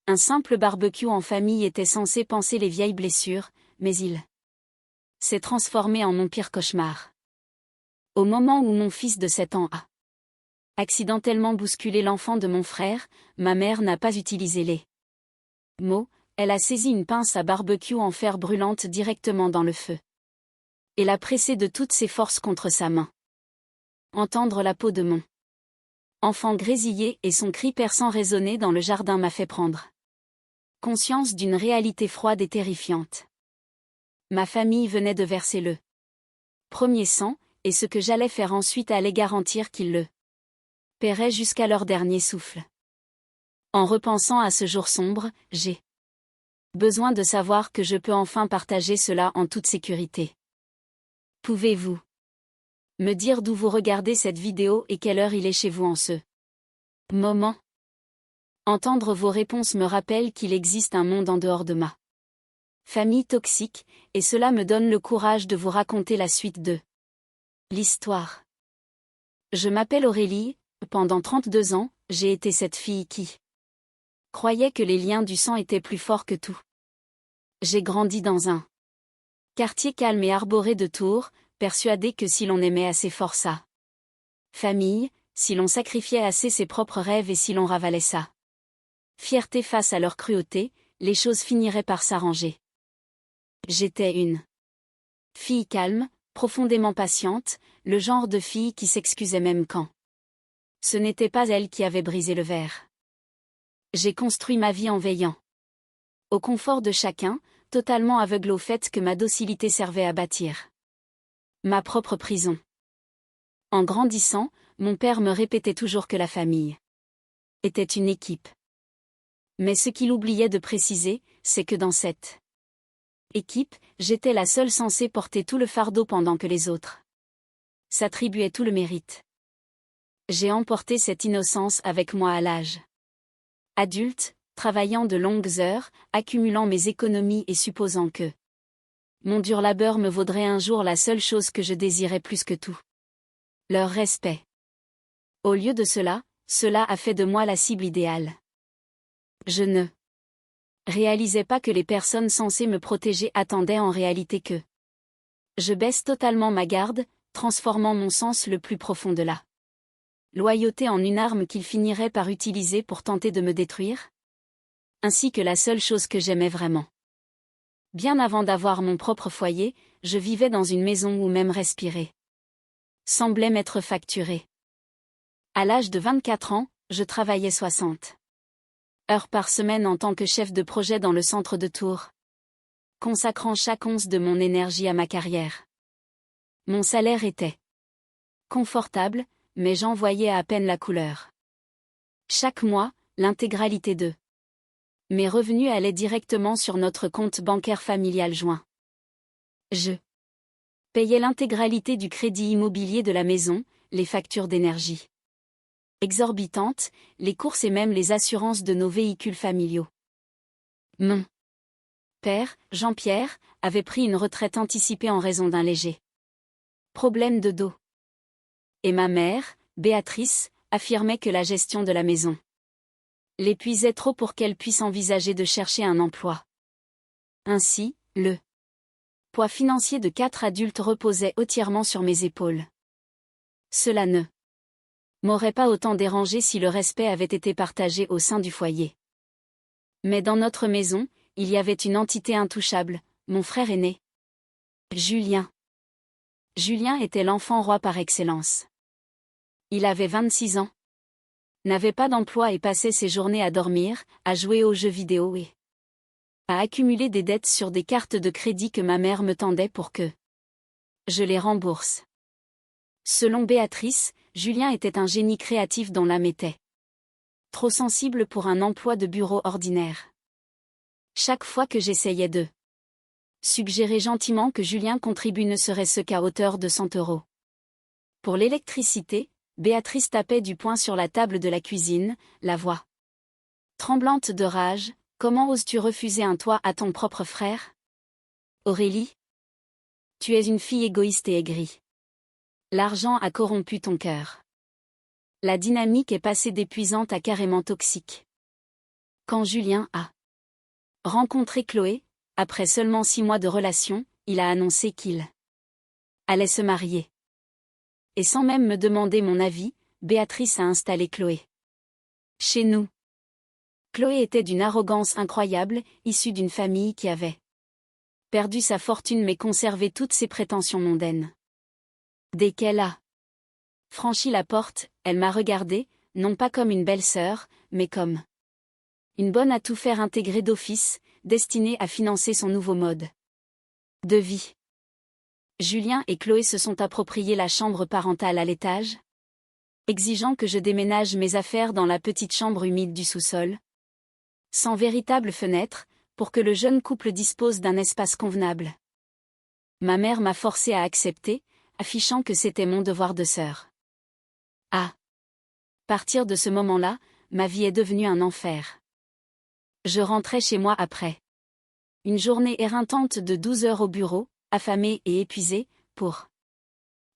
Un simple barbecue en famille était censé panser les vieilles blessures, mais il s'est transformé en mon pire cauchemar. Au moment où mon fils de 7 ans a accidentellement bousculé l'enfant de mon frère, ma mère n'a pas utilisé les mots, elle a saisi une pince à barbecue en fer brûlante directement dans le feu. Et l'a pressé de toutes ses forces contre sa main. Entendre la peau de mon enfant grésiller et son cri perçant résonner dans le jardin m'a fait prendre conscience d'une réalité froide et terrifiante. Ma famille venait de verser le premier sang, et ce que j'allais faire ensuite allait garantir qu'ils le paieraient jusqu'à leur dernier souffle. En repensant à ce jour sombre, j'ai besoin de savoir que je peux enfin partager cela en toute sécurité. Pouvez-vous me dire d'où vous regardez cette vidéo et quelle heure il est chez vous en ce moment? Entendre vos réponses me rappelle qu'il existe un monde en dehors de ma famille toxique, et cela me donne le courage de vous raconter la suite de l'histoire. Je m'appelle Aurélie, pendant 32 ans, j'ai été cette fille qui croyait que les liens du sang étaient plus forts que tout. J'ai grandi dans un quartier calme et arboré de tours, persuadé que si l'on aimait assez fort sa famille, si l'on sacrifiait assez ses propres rêves et si l'on ravalait sa fierté face à leur cruauté, les choses finiraient par s'arranger. J'étais une fille calme, profondément patiente, le genre de fille qui s'excusait même quand ce n'était pas elle qui avait brisé le verre. J'ai construit ma vie en veillant au confort de chacun, totalement aveugle au fait que ma docilité servait à bâtir ma propre prison. En grandissant, mon père me répétait toujours que la famille était une équipe. Mais ce qu'il oubliait de préciser, c'est que dans cette équipe, j'étais la seule censée porter tout le fardeau pendant que les autres s'attribuaient tout le mérite. J'ai emporté cette innocence avec moi à l'âge adulte, travaillant de longues heures, accumulant mes économies et supposant que mon dur labeur me vaudrait un jour la seule chose que je désirais plus que tout: leur respect. Au lieu de cela, cela a fait de moi la cible idéale. Je ne réalisais pas que les personnes censées me protéger attendaient en réalité que je baisse totalement ma garde, transformant mon sens le plus profond de la loyauté en une arme qu'ils finiraient par utiliser pour tenter de me détruire, ainsi que la seule chose que j'aimais vraiment. Bien avant d'avoir mon propre foyer, je vivais dans une maison où même respirer semblait m'être facturé. À l'âge de 24 ans, je travaillais 60 heures par semaine en tant que chef de projet dans le centre de Tours, consacrant chaque once de mon énergie à ma carrière. Mon salaire était confortable, mais j'en voyais à peine la couleur. Chaque mois, l'intégralité de mes revenus allaient directement sur notre compte bancaire familial joint. Je payais l'intégralité du crédit immobilier de la maison, les factures d'énergie exorbitantes, les courses et même les assurances de nos véhicules familiaux. Mon père, Jean-Pierre, avait pris une retraite anticipée en raison d'un léger problème de dos. Et ma mère, Béatrice, affirmait que la gestion de la maison l'épuisait trop pour qu'elle puisse envisager de chercher un emploi. Ainsi, le poids financier de 4 adultes reposait entièrement sur mes épaules. Cela ne m'aurait pas autant dérangé si le respect avait été partagé au sein du foyer. Mais dans notre maison, il y avait une entité intouchable, mon frère aîné, Julien. Julien était l'enfant roi par excellence. Il avait 26 ans, n'avait pas d'emploi et passait ses journées à dormir, à jouer aux jeux vidéo et à accumuler des dettes sur des cartes de crédit que ma mère me tendait pour que je les rembourse. Selon Béatrice, Julien était un génie créatif dont l'âme était trop sensible pour un emploi de bureau ordinaire. Chaque fois que j'essayais de suggérer gentiment que Julien contribue ne serait-ce qu'à hauteur de 100 €. Pour l'électricité, Béatrice tapait du poing sur la table de la cuisine, la voix tremblante de rage. Comment oses-tu refuser un toit à ton propre frère? Aurélie, tu es une fille égoïste et aigrie. L'argent a corrompu ton cœur. La dynamique est passée d'épuisante à carrément toxique. Quand Julien a rencontré Chloé, après seulement 6 mois de relation, il a annoncé qu'il allait se marier. Et sans même me demander mon avis, Béatrice a installé Chloé chez nous. Chloé était d'une arrogance incroyable, issue d'une famille qui avait perdu sa fortune mais conservé toutes ses prétentions mondaines. Dès qu'elle a franchi la porte, elle m'a regardée, non pas comme une belle-sœur, mais comme une bonne à tout faire intégrée d'office, destinée à financer son nouveau mode de vie. Julien et Chloé se sont appropriés la chambre parentale à l'étage, exigeant que je déménage mes affaires dans la petite chambre humide du sous-sol, sans véritable fenêtre, pour que le jeune couple dispose d'un espace convenable. Ma mère m'a forcé à accepter, affichant que c'était mon devoir de sœur. À partir de ce moment-là, ma vie est devenue un enfer. Je rentrais chez moi après une journée éreintante de 12 heures au bureau, affamée et épuisée, pour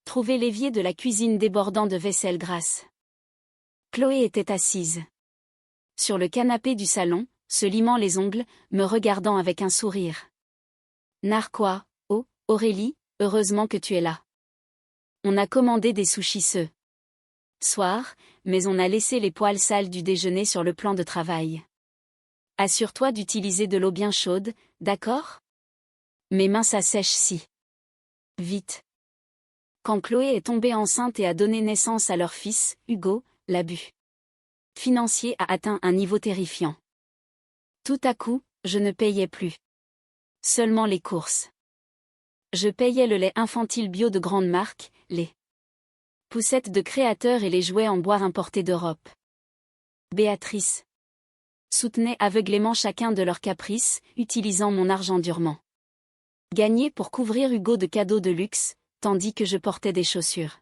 trouver l'évier de la cuisine débordant de vaisselle grasse. Chloé était assise sur le canapé du salon, se limant les ongles, me regardant avec un sourire narquois. Oh, Aurélie, heureusement que tu es là. On a commandé des sushis ce soir, mais on a laissé les poêles sales du déjeuner sur le plan de travail. Assure-toi d'utiliser de l'eau bien chaude, d'accord? Mes mains s'assèchent si vite. Quand Chloé est tombée enceinte et a donné naissance à leur fils, Hugo, l'abus financier a atteint un niveau terrifiant. Tout à coup, je ne payais plus seulement les courses. Je payais le lait infantile bio de grande marque, les poussettes de créateurs et les jouets en bois importés d'Europe. Béatrice soutenait aveuglément chacun de leurs caprices, utilisant mon argent durement gagné pour couvrir Hugo de cadeaux de luxe, tandis que je portais des chaussures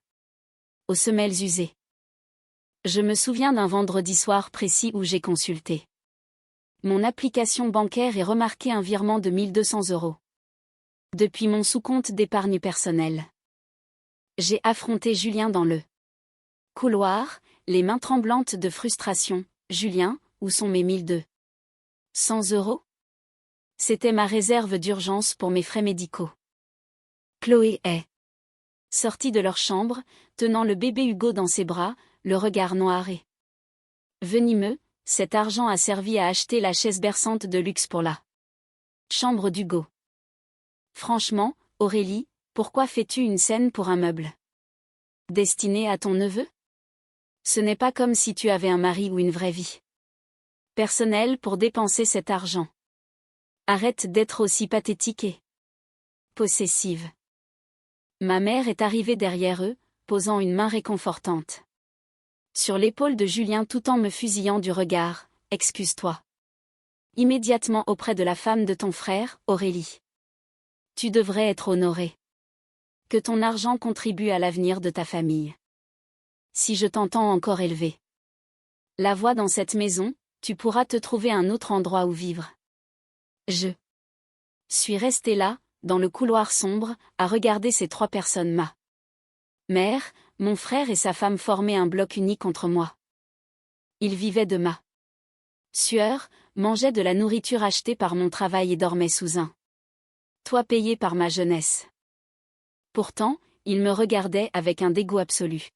aux semelles usées. Je me souviens d'un vendredi soir précis où j'ai consulté mon application bancaire et remarqué un virement de 1200 € depuis mon sous-compte d'épargne personnelle. J'ai affronté Julien dans le couloir, les mains tremblantes de frustration. Julien, où sont mes 1200 €? C'était ma réserve d'urgence pour mes frais médicaux. Chloé est sortie de leur chambre, tenant le bébé Hugo dans ses bras, le regard noir et venimeux. Cet argent a servi à acheter la chaise berçante de luxe pour la chambre d'Hugo. Franchement, Aurélie, pourquoi fais-tu une scène pour un meuble destiné à ton neveu? Ce n'est pas comme si tu avais un mari ou une vraie vie personnelle pour dépenser cet argent. Arrête d'être aussi pathétique et possessive. Ma mère est arrivée derrière eux, posant une main réconfortante sur l'épaule de Julien tout en me fusillant du regard. Excuse-toi immédiatement auprès de la femme de ton frère, Aurélie. Tu devrais être honorée que ton argent contribue à l'avenir de ta famille. Si je t'entends encore élever la voix dans cette maison, tu pourras te trouver un autre endroit où vivre. Je suis restée là, dans le couloir sombre, à regarder ces 3 personnes. Ma mère, mon frère et sa femme formaient un bloc uni contre moi. Ils vivaient de ma sueur, mangeaient de la nourriture achetée par mon travail et dormaient sous un toit payé par ma jeunesse. Pourtant, ils me regardaient avec un dégoût absolu.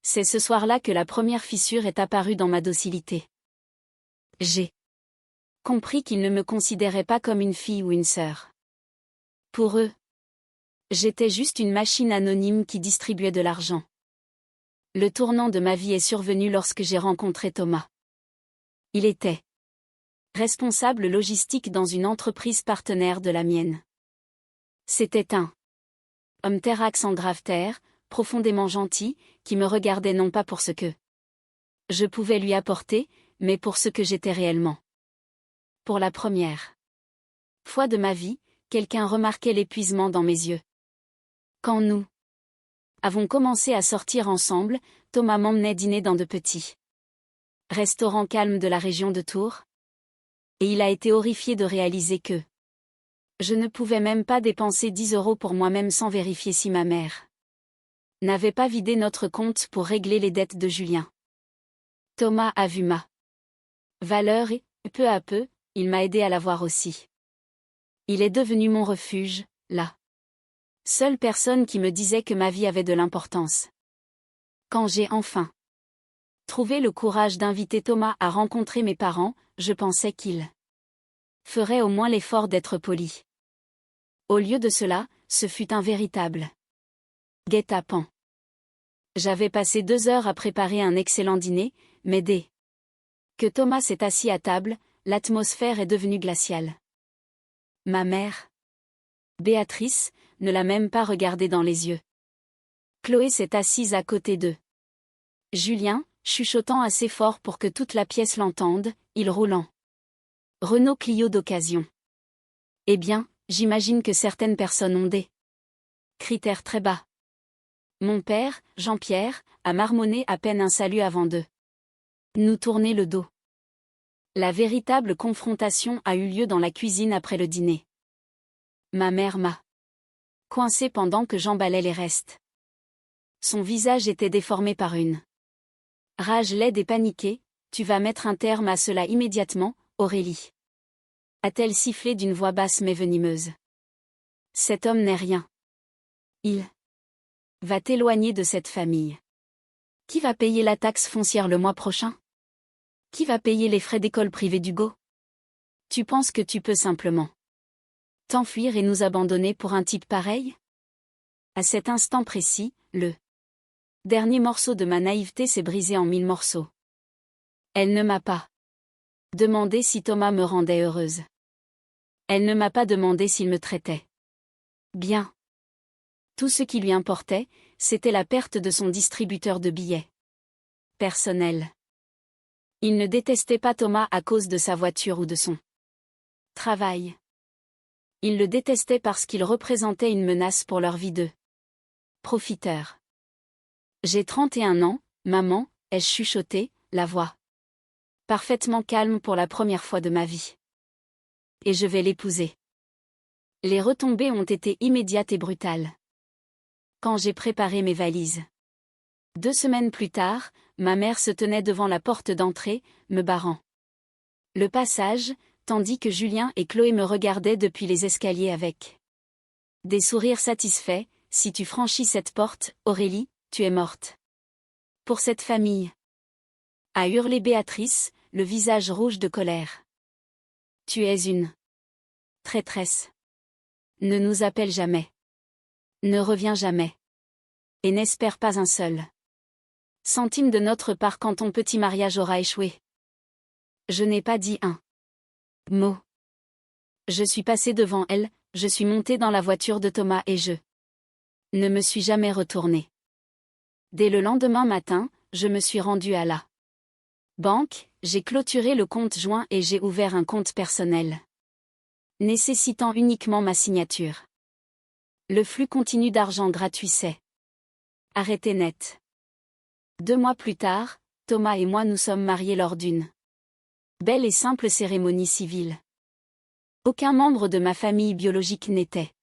C'est ce soir-là que la première fissure est apparue dans ma docilité. J'ai compris qu'ils ne me considéraient pas comme une fille ou une sœur. Pour eux, j'étais juste une machine anonyme qui distribuait de l'argent. Le tournant de ma vie est survenu lorsque j'ai rencontré Thomas. Il était responsable logistique dans une entreprise partenaire de la mienne. C'était un homme terrax en grave terre, profondément gentil, qui me regardait non pas pour ce que je pouvais lui apporter, mais pour ce que j'étais réellement. Pour la première fois de ma vie, quelqu'un remarquait l'épuisement dans mes yeux. Quand nous avons commencé à sortir ensemble, Thomas m'emmenait dîner dans de petits restaurants calmes de la région de Tours. Et il a été horrifié de réaliser que je ne pouvais même pas dépenser 10 € pour moi-même sans vérifier si ma mère n'avait pas vidé notre compte pour régler les dettes de Julien. Thomas a vu ma valeur et, Peu à peu, il m'a aidé à la voir aussi. Il est devenu mon refuge, la seule personne qui me disait que ma vie avait de l'importance. Quand j'ai enfin trouvé le courage d'inviter Thomas à rencontrer mes parents, je pensais qu'il ferait au moins l'effort d'être poli. Au lieu de cela, ce fut un véritable guet-apens. J'avais passé 2 heures à préparer un excellent dîner, mais dès que Thomas s'est assis à table, l'atmosphère est devenue glaciale. Ma mère, Béatrice, ne l'a même pas regardé dans les yeux. Chloé s'est assise à côté d'eux. Julien, chuchotant assez fort pour que toute la pièce l'entende, il roulant. Renault Clio d'occasion. Eh bien, j'imagine que certaines personnes ont des critères très bas. Mon père, Jean-Pierre, a marmonné à peine un salut avant de nous tourner le dos. La véritable confrontation a eu lieu dans la cuisine après le dîner. Ma mère m'a coincé pendant que j'emballais les restes. Son visage était déformé par une rage laide et paniquée. Tu vas mettre un terme à cela immédiatement, Aurélie. A-t-elle sifflé d'une voix basse mais venimeuse. Cet homme n'est rien. Il va t'éloigner de cette famille. Qui va payer la taxe foncière le mois prochain? Qui va payer les frais d'école privée d'Hugo? Tu penses que tu peux simplement t'enfuir et nous abandonner pour un type pareil? À cet instant précis, le dernier morceau de ma naïveté s'est brisé en 1000 morceaux. Elle ne m'a pas demandé si Thomas me rendait heureuse. Elle ne m'a pas demandé s'il me traitait bien. Tout ce qui lui importait, c'était la perte de son distributeur de billets personnel. Il ne détestait pas Thomas à cause de sa voiture ou de son travail. Il le détestait parce qu'il représentait une menace pour leur vie de profiteur. J'ai 31 ans, maman, ai-je chuchoté, la voix parfaitement calme pour la première fois de ma vie. Et je vais l'épouser. Les retombées ont été immédiates et brutales. Quand j'ai préparé mes valises. 2 semaines plus tard, ma mère se tenait devant la porte d'entrée, me barrant le passage, tandis que Julien et Chloé me regardaient depuis les escaliers avec des sourires satisfaits. Si tu franchis cette porte, Aurélie, tu es morte. Pour cette famille. A hurlé Béatrice, le visage rouge de colère. Tu es une traîtresse. Ne nous appelle jamais. Ne reviens jamais. Et n'espère pas un seul centime de notre part quand ton petit mariage aura échoué. Je n'ai pas dit un mot. Je suis passé devant elle, je suis monté dans la voiture de Thomas et je ne me suis jamais retourné. Dès le lendemain matin, je me suis rendu à la banque, j'ai clôturé le compte joint et j'ai ouvert un compte personnel, nécessitant uniquement ma signature. Le flux continu d'argent gratuit s'est arrêté net. 2 mois plus tard, Thomas et moi nous sommes mariés lors d'une belle et simple cérémonie civile. Aucun membre de ma famille biologique n'était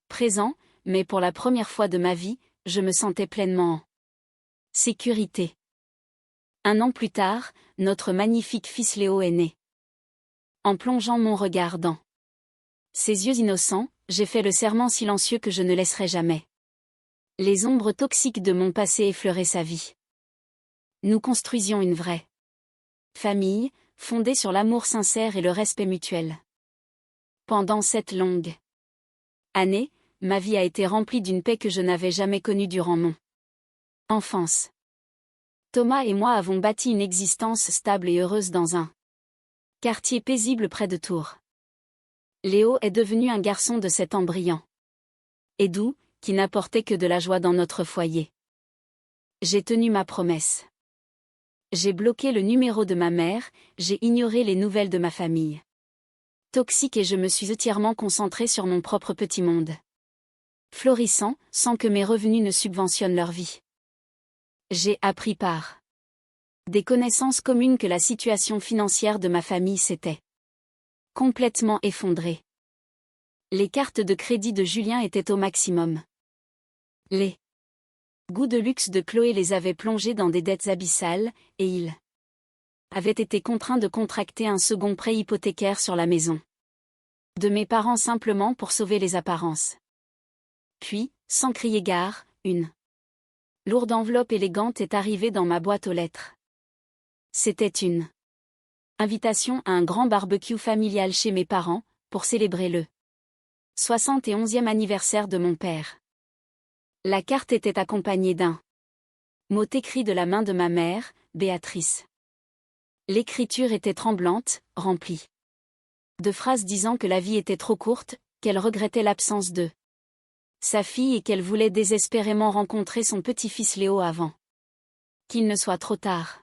présent, mais pour la première fois de ma vie, je me sentais pleinement en sécurité. 1 an plus tard, notre magnifique fils Léo est né. En plongeant mon regard dans ses yeux innocents, j'ai fait le serment silencieux que je ne laisserai jamais les ombres toxiques de mon passé effleurer sa vie. Nous construisions une vraie famille, fondée sur l'amour sincère et le respect mutuel. Pendant cette longue année, ma vie a été remplie d'une paix que je n'avais jamais connue durant mon enfance. Thomas et moi avons bâti une existence stable et heureuse dans un quartier paisible près de Tours. Léo est devenu un garçon de 7 ans brillant et doux, qui n'apportait que de la joie dans notre foyer. J'ai tenu ma promesse. J'ai bloqué le numéro de ma mère, j'ai ignoré les nouvelles de ma famille toxique et je me suis entièrement concentrée sur mon propre petit monde florissant, sans que mes revenus ne subventionnent leur vie. J'ai appris par des connaissances communes que la situation financière de ma famille s'était complètement effondrée. Les cartes de crédit de Julien étaient au maximum. Les goûts de luxe de Chloé les avaient plongés dans des dettes abyssales, et il avait été contraint de contracter un second prêt hypothécaire sur la maison de mes parents simplement pour sauver les apparences. Puis, sans crier gare, une lourde enveloppe élégante est arrivée dans ma boîte aux lettres. C'était une invitation à un grand barbecue familial chez mes parents, pour célébrer le 71e anniversaire de mon père. La carte était accompagnée d'un mot écrit de la main de ma mère, Béatrice. L'écriture était tremblante, remplie de phrases disant que la vie était trop courte, qu'elle regrettait l'absence de sa fille et qu'elle voulait désespérément rencontrer son petit-fils Léo avant qu'il ne soit trop tard.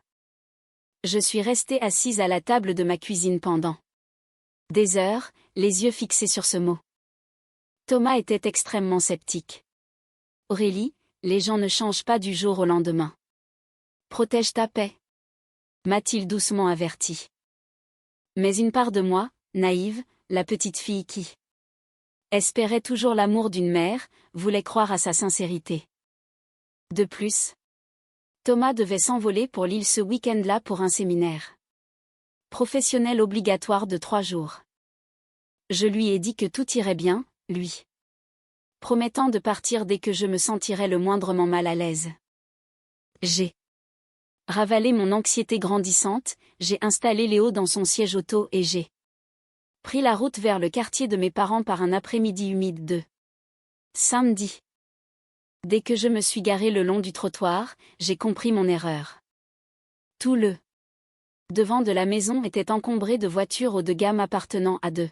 Je suis restée assise à la table de ma cuisine pendant des heures, les yeux fixés sur ce mot. Thomas était extrêmement sceptique. Aurélie, les gens ne changent pas du jour au lendemain. Protège ta paix, m'a-t-il doucement averti. Mais une part de moi, naïve, la petite fille qui espérait toujours l'amour d'une mère, voulait croire à sa sincérité. De plus, Thomas devait s'envoler pour l'île ce week-end-là pour un séminaire professionnel obligatoire de 3 jours. Je lui ai dit que tout irait bien, lui promettant de partir dès que je me sentirais le moindrement mal à l'aise. J'ai ravalé mon anxiété grandissante, j'ai installé Léo dans son siège auto et j'ai pris la route vers le quartier de mes parents par un après-midi humide de samedi. Dès que je me suis garée le long du trottoir, j'ai compris mon erreur. Tout le devant de la maison était encombré de voitures haut de gamme appartenant à de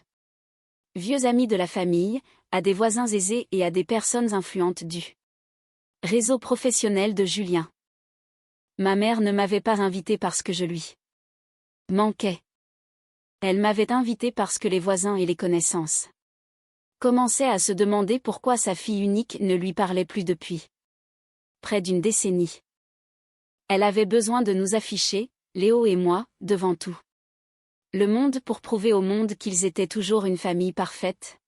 vieux amis de la famille, à des voisins aisés et à des personnes influentes du réseau professionnel de Julien. Ma mère ne m'avait pas invitée parce que je lui manquais. Elle m'avait invitée parce que les voisins et les connaissances commençaient à se demander pourquoi sa fille unique ne lui parlait plus depuis près d'une décennie. Elle avait besoin de nous afficher, Léo et moi, devant tout le monde pour prouver au monde qu'ils étaient toujours une famille parfaite,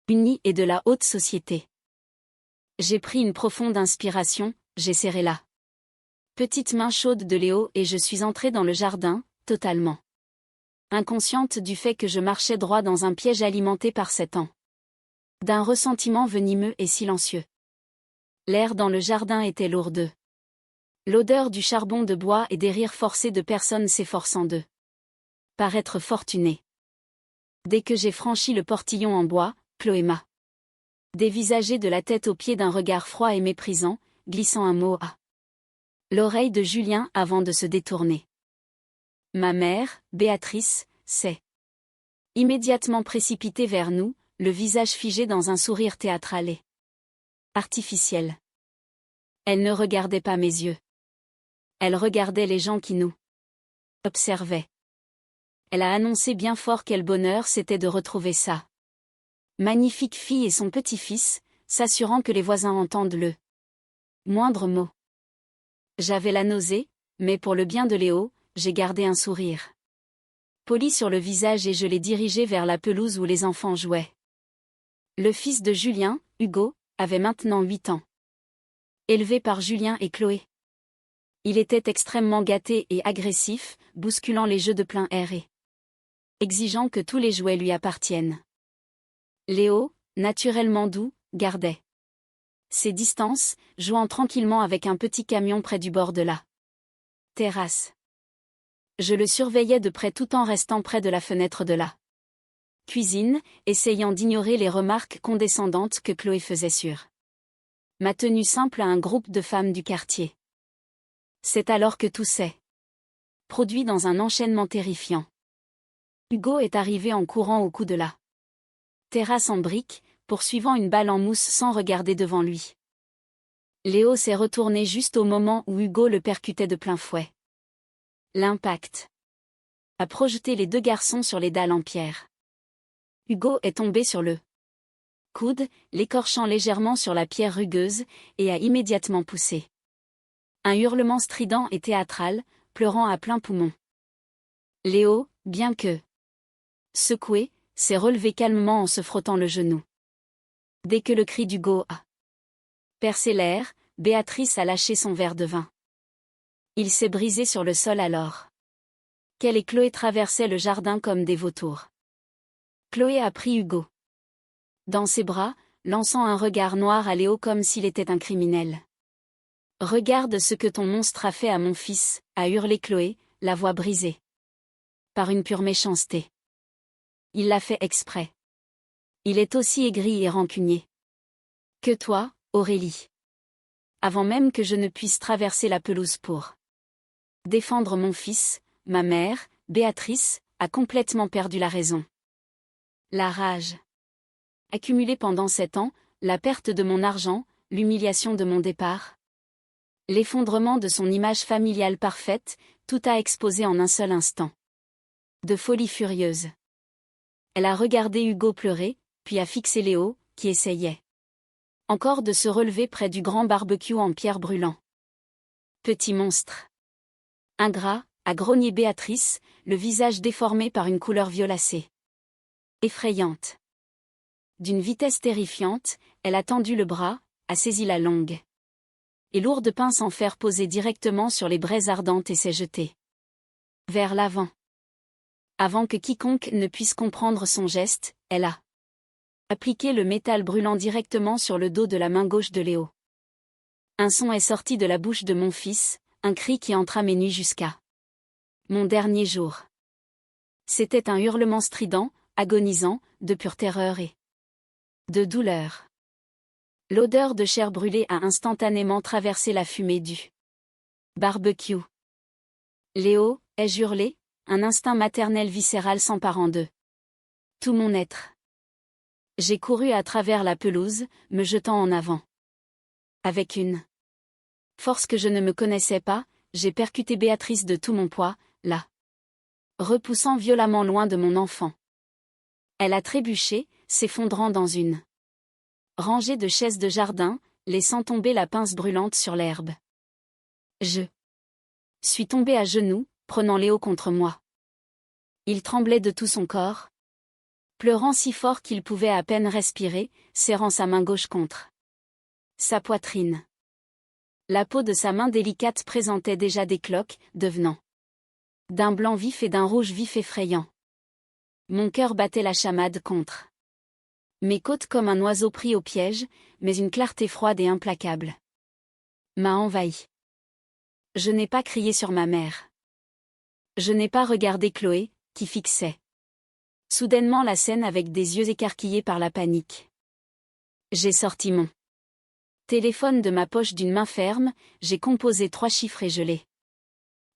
unie et de la haute société. J'ai pris une profonde inspiration, j'ai serré la petite main chaude de Léo et je suis entrée dans le jardin, totalement inconsciente du fait que je marchais droit dans un piège alimenté par 7 ans d'un ressentiment venimeux et silencieux. L'air dans le jardin était lourd de l'odeur du charbon de bois et des rires forcés de personnes s'efforçant de paraître fortunées. Dès que j'ai franchi le portillon en bois, Chloé m'a dévisagé de la tête aux pieds d'un regard froid et méprisant, glissant un mot à l'oreille de Julien avant de se détourner. Ma mère, Béatrice, s'est immédiatement précipitée vers nous, le visage figé dans un sourire théâtral et artificiel. Elle ne regardait pas mes yeux. Elle regardait les gens qui nous observaient. Elle a annoncé bien fort quel bonheur c'était de retrouver sa magnifique fille et son petit-fils, s'assurant que les voisins entendent le moindre mot. J'avais la nausée, mais pour le bien de Léo, j'ai gardé un sourire poli sur le visage et je l'ai dirigé vers la pelouse où les enfants jouaient. Le fils de Julien, Hugo, avait maintenant 8 ans. Élevé par Julien et Chloé. Il était extrêmement gâté et agressif, bousculant les jeux de plein air et exigeant que tous les jouets lui appartiennent. Léo, naturellement doux, gardait ses distances, jouant tranquillement avec un petit camion près du bord de la terrasse. Je le surveillais de près tout en restant près de la fenêtre de la cuisine, essayant d'ignorer les remarques condescendantes que Chloé faisait sur ma tenue simple à un groupe de femmes du quartier. C'est alors que tout s'est produit dans un enchaînement terrifiant. Hugo est arrivé en courant au cou de la terrasse en briques, poursuivant une balle en mousse sans regarder devant lui. Léo s'est retourné juste au moment où Hugo le percutait de plein fouet. L'impact a projeté les 2 garçons sur les dalles en pierre. Hugo est tombé sur le coude, l'écorchant légèrement sur la pierre rugueuse, et a immédiatement poussé un hurlement strident et théâtral, pleurant à plein poumon. Léo, bien que secoué, s'est relevé calmement en se frottant le genou. Dès que le cri d'Hugo a percé l'air, Béatrice a lâché son verre de vin. Il s'est brisé sur le sol alors. Kel et Chloé traversaient le jardin comme des vautours. Chloé a pris Hugo dans ses bras, lançant un regard noir à Léo comme s'il était un criminel. « Regarde ce que ton monstre a fait à mon fils », a hurlé Chloé, la voix brisée par une pure méchanceté. Il l'a fait exprès. Il est aussi aigri et rancunier que toi, Aurélie. Avant même que je ne puisse traverser la pelouse pour défendre mon fils, ma mère, Béatrice, a complètement perdu la raison. La rage accumulée pendant 7 ans, la perte de mon argent, l'humiliation de mon départ, l'effondrement de son image familiale parfaite, tout a exposé en un seul instant. De folie furieuse. Elle a regardé Hugo pleurer, puis a fixé Léo, qui essayait encore de se relever près du grand barbecue en pierre brûlant. Petit monstre ingrat, a grogné Béatrice, le visage déformé par une couleur violacée. Effrayante. D'une vitesse terrifiante, elle a tendu le bras, a saisi la longue et lourde pince en fer posée directement sur les braises ardentes et s'est jetée vers l'avant. Avant que quiconque ne puisse comprendre son geste, elle a appliqué le métal brûlant directement sur le dos de la main gauche de Léo. Un son est sorti de la bouche de mon fils, un cri qui entra mes nuits jusqu'à mon dernier jour. C'était un hurlement strident, agonisant, de pure terreur et de douleur. L'odeur de chair brûlée a instantanément traversé la fumée du barbecue. Léo, ai-je hurlé, un instinct maternel viscéral s'emparant de tout mon être. J'ai couru à travers la pelouse, me jetant en avant. Avec une force que je ne me connaissais pas, j'ai percuté Béatrice de tout mon poids, la repoussant violemment loin de mon enfant. Elle a trébuché, s'effondrant dans une rangée de chaises de jardin, laissant tomber la pince brûlante sur l'herbe. Je suis tombée à genoux, prenant Léo contre moi. Il tremblait de tout son corps, pleurant si fort qu'il pouvait à peine respirer, serrant sa main gauche contre sa poitrine. La peau de sa main délicate présentait déjà des cloques, devenant d'un blanc vif et d'un rouge vif effrayant. Mon cœur battait la chamade contre mes côtes comme un oiseau pris au piège, mais une clarté froide et implacable m'a envahi. Je n'ai pas crié sur ma mère. Je n'ai pas regardé Chloé, qui fixait soudainement la scène avec des yeux écarquillés par la panique. J'ai sorti mon téléphone de ma poche d'une main ferme, j'ai composé 3 chiffres et je l'ai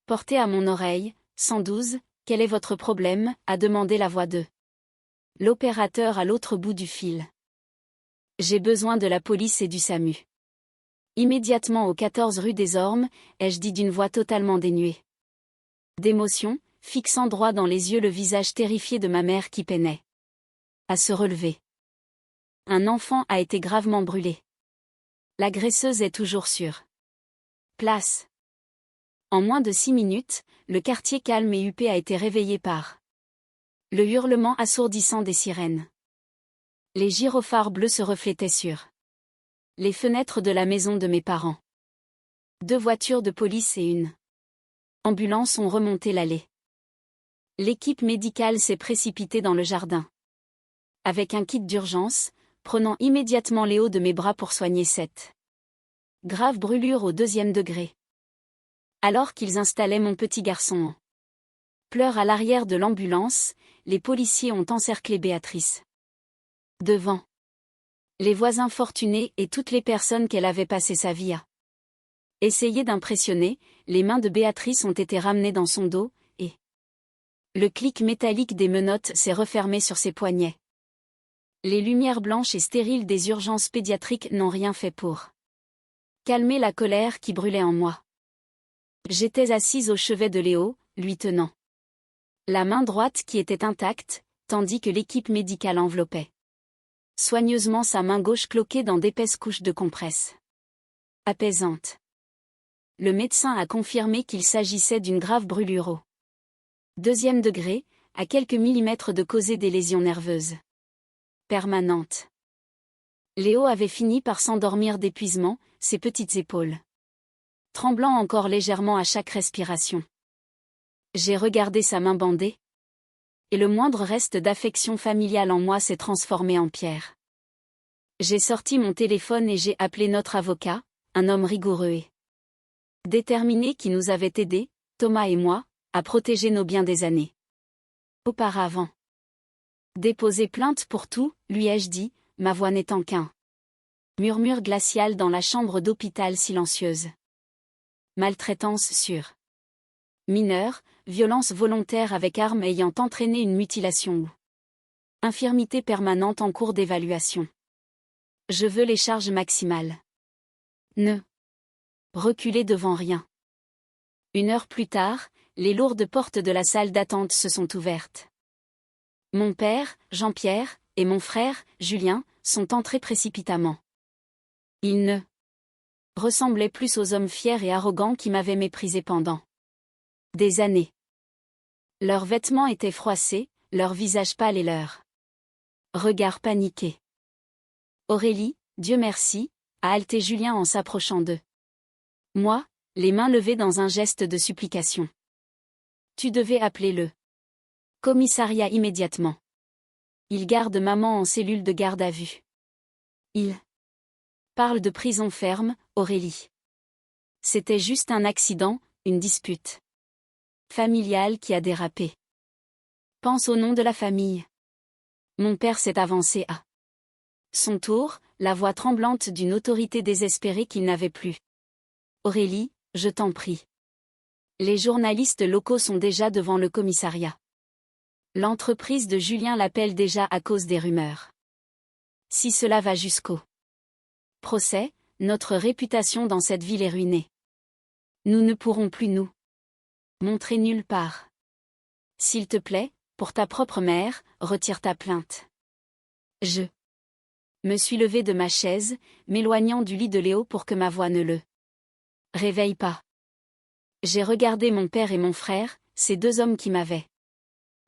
porté à mon oreille. 112, quel est votre problème, a demandé la voix de l'opérateur à l'autre bout du fil. J'ai besoin de la police et du SAMU. Immédiatement au 14 rue des Ormes, ai-je dit d'une voix totalement dénuée d'émotion, fixant droit dans les yeux le visage terrifié de ma mère qui peinait à se relever. Un enfant a été gravement brûlé. L'agresseuse est toujours sur place. En moins de 6 minutes, le quartier calme et huppé a été réveillé par le hurlement assourdissant des sirènes. Les gyrophares bleus se reflétaient sur les fenêtres de la maison de mes parents. 2 voitures de police et une ambulance ont remonté l'allée. L'équipe médicale s'est précipitée dans le jardin. Avec un kit d'urgence, prenant immédiatement Léo de mes bras pour soigner cette grave brûlure au 2e degré. Alors qu'ils installaient mon petit garçon en pleurs à l'arrière de l'ambulance, les policiers ont encerclé Béatrice. Devant les voisins fortunés et toutes les personnes qu'elle avait passé sa vie à essayer d'impressionner, les mains de Béatrice ont été ramenées dans son dos, et le clic métallique des menottes s'est refermé sur ses poignets. Les lumières blanches et stériles des urgences pédiatriques n'ont rien fait pour calmer la colère qui brûlait en moi. J'étais assise au chevet de Léo, lui tenant la main droite qui était intacte, tandis que l'équipe médicale enveloppait soigneusement sa main gauche cloquée dans d'épaisses couches de compresse apaisante. Le médecin a confirmé qu'il s'agissait d'une grave brûlure au 2e degré, à quelques millimètres de causer des lésions nerveuses permanentes. Léo avait fini par s'endormir d'épuisement, ses petites épaules tremblant encore légèrement à chaque respiration. J'ai regardé sa main bandée. Et le moindre reste d'affection familiale en moi s'est transformé en pierre. J'ai sorti mon téléphone et j'ai appelé notre avocat, un homme rigoureux et déterminé qui nous avait aidés, Thomas et moi, à protéger nos biens des années auparavant. Déposer plainte pour tout, lui ai-je dit, ma voix n'étant qu'un murmure glacial dans la chambre d'hôpital silencieuse. Maltraitance sur mineur, violence volontaire avec arme ayant entraîné une mutilation ou infirmité permanente en cours d'évaluation. Je veux les charges maximales. Ne reculer devant rien. 1 heure plus tard, les lourdes portes de la salle d'attente se sont ouvertes. Mon père, Jean-Pierre, et mon frère, Julien, sont entrés précipitamment. Ils ne ressemblaient plus aux hommes fiers et arrogants qui m'avaient méprisé pendant des années. Leurs vêtements étaient froissés, leurs visages pâles et leurs regards paniqués. Aurélie, Dieu merci, a haleté Julien en s'approchant d'eux. Moi, les mains levées dans un geste de supplication. Tu devais appeler le commissariat immédiatement. Il garde maman en cellule de garde à vue. Il parle de prison ferme, Aurélie. C'était juste un accident, une dispute familiale qui a dérapé. Pense au nom de la famille. Mon père s'est avancé à son tour, la voix tremblante d'une autorité désespérée qu'il n'avait plus. Aurélie, je t'en prie. Les journalistes locaux sont déjà devant le commissariat. L'entreprise de Julien l'appelle déjà à cause des rumeurs. Si cela va jusqu'au procès, notre réputation dans cette ville est ruinée. Nous ne pourrons plus nous montrer nulle part. S'il te plaît, pour ta propre mère, retire ta plainte. Je me suis levée de ma chaise, m'éloignant du lit de Léo pour que ma voix ne le réveille pas. J'ai regardé mon père et mon frère, ces 2 hommes qui m'avaient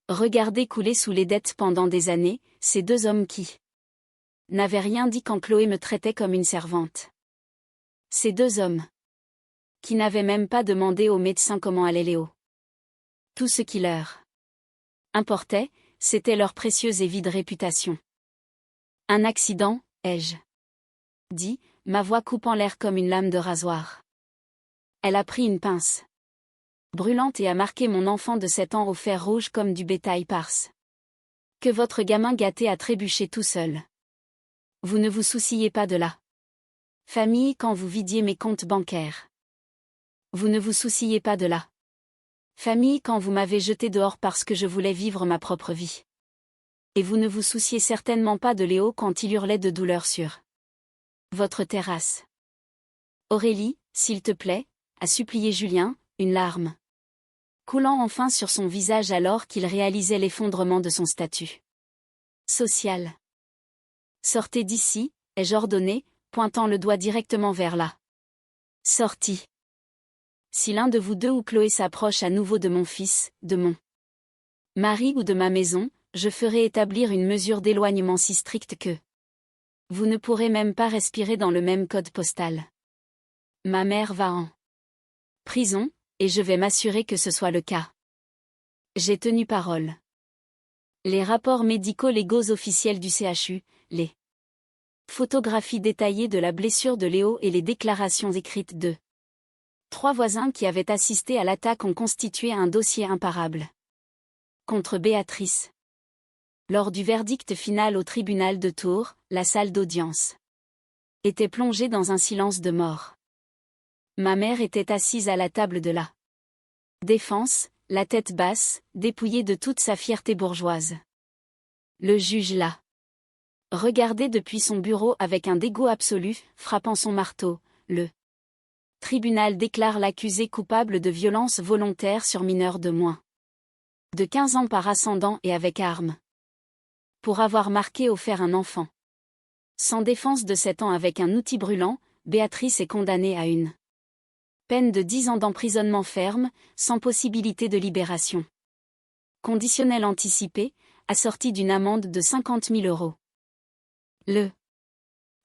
regardé couler sous les dettes pendant des années, ces 2 hommes qui n'avaient rien dit quand Chloé me traitait comme une servante. Ces 2 hommes qui n'avaient même pas demandé au médecin comment allait Léo. Tout ce qui leur importait, c'était leur précieuse et vide réputation. Un accident, ai-je dit, ma voix coupant l'air comme une lame de rasoir. Elle a pris une pince brûlante et a marqué mon enfant de 7 ans au fer rouge comme du bétail parse. Que votre gamin gâté a trébuché tout seul. Vous ne vous souciez pas de la famille quand vous vidiez mes comptes bancaires. Vous ne vous souciez pas de la famille quand vous m'avez jeté dehors parce que je voulais vivre ma propre vie. Et vous ne vous souciez certainement pas de Léo quand il hurlait de douleur sur votre terrasse. Aurélie, s'il te plaît, a supplié Julien, une larme coulant enfin sur son visage alors qu'il réalisait l'effondrement de son statut social. Sortez d'ici, ai-je ordonné, pointant le doigt directement vers la sortie. Si l'un de vous 2 ou Chloé s'approche à nouveau de mon fils, de mon mari ou de ma maison, je ferai établir une mesure d'éloignement si stricte que vous ne pourrez même pas respirer dans le même code postal. Ma mère va en prison, et je vais m'assurer que ce soit le cas. J'ai tenu parole. Les rapports médico-légaux officiels du CHU, les photographies détaillées de la blessure de Léo et les déclarations écrites de 3 voisins qui avaient assisté à l'attaque ont constitué un dossier imparable contre Béatrice. Lors du verdict final au tribunal de Tours, la salle d'audience était plongée dans un silence de mort. Ma mère était assise à la table de la défense, la tête basse, dépouillée de toute sa fierté bourgeoise. Le juge la regardait depuis son bureau avec un dégoût absolu, frappant son marteau. Le tribunal déclare l'accusé coupable de violence volontaire sur mineur de moins de 15 ans par ascendant et avec arme. Pour avoir marqué au fer un enfant sans défense de 7 ans avec un outil brûlant, Béatrice est condamnée à une peine de 10 ans d'emprisonnement ferme, sans possibilité de libération conditionnelle anticipée, assortie d'une amende de 50 000 €. Le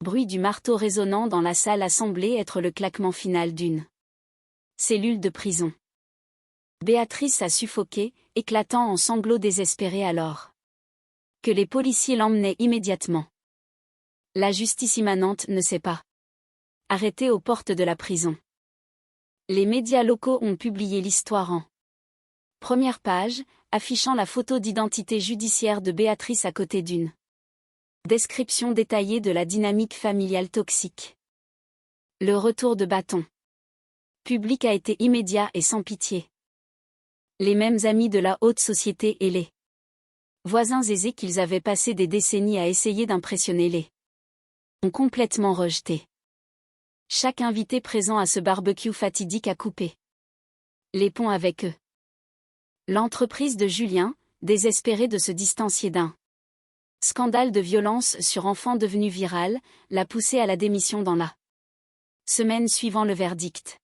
bruit du marteau résonnant dans la salle a semblé être le claquement final d'une cellule de prison. Béatrice a suffoqué, éclatant en sanglots désespérés alors que les policiers l'emmenaient immédiatement. La justice immanente ne sait pas. Arrêtée aux portes de la prison. Les médias locaux ont publié l'histoire en première page, affichant la photo d'identité judiciaire de Béatrice à côté d'une description détaillée de la dynamique familiale toxique. Le retour de bâton public a été immédiat et sans pitié. Les mêmes amis de la haute société et les voisins aisés qu'ils avaient passé des décennies à essayer d'impressionner les ont complètement rejeté. Chaque invité présent à ce barbecue fatidique a coupé les ponts avec eux. L'entreprise de Julien, désespéré de se distancier d'un scandale de violence sur enfant devenu viral, l'a poussé à la démission dans la semaine suivant le verdict.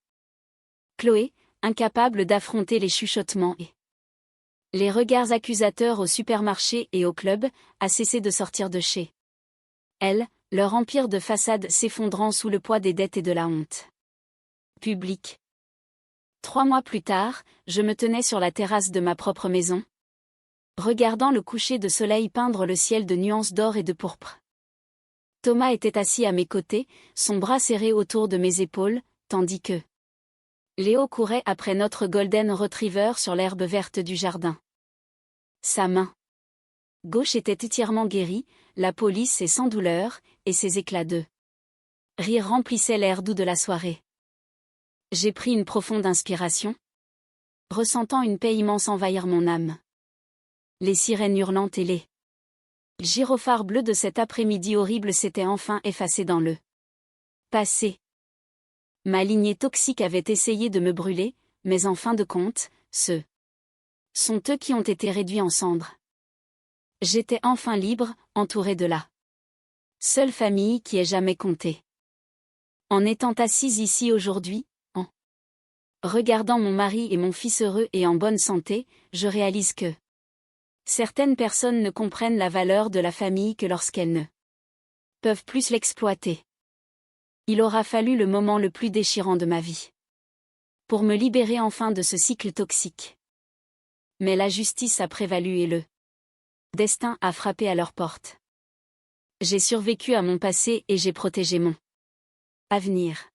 Chloé, incapable d'affronter les chuchotements et les regards accusateurs au supermarché et au club, a cessé de sortir de chez elle, leur empire de façade s'effondrant sous le poids des dettes et de la honte publique. 3 mois plus tard, je me tenais sur la terrasse de ma propre maison, regardant le coucher de soleil peindre le ciel de nuances d'or et de pourpre. Thomas était assis à mes côtés, son bras serré autour de mes épaules, tandis que Léo courait après notre golden retriever sur l'herbe verte du jardin. Sa main gauche était entièrement guérie, la police est sans douleur, et ses éclats de rire remplissaient l'air doux de la soirée. J'ai pris une profonde inspiration, ressentant une paix immense envahir mon âme. Les sirènes hurlantes et les gyrophares bleus de cet après-midi horrible s'étaient enfin effacés dans le passé. Ma lignée toxique avait essayé de me brûler, mais en fin de compte, ce sont eux qui ont été réduits en cendres. J'étais enfin libre, entouré de la seule famille qui ait jamais compté. En étant assise ici aujourd'hui, en regardant mon mari et mon fils heureux et en bonne santé, je réalise que certaines personnes ne comprennent la valeur de la famille que lorsqu'elles ne peuvent plus l'exploiter. Il aura fallu le moment le plus déchirant de ma vie pour me libérer enfin de ce cycle toxique. Mais la justice a prévalu et le destin a frappé à leur porte. J'ai survécu à mon passé et j'ai protégé mon avenir.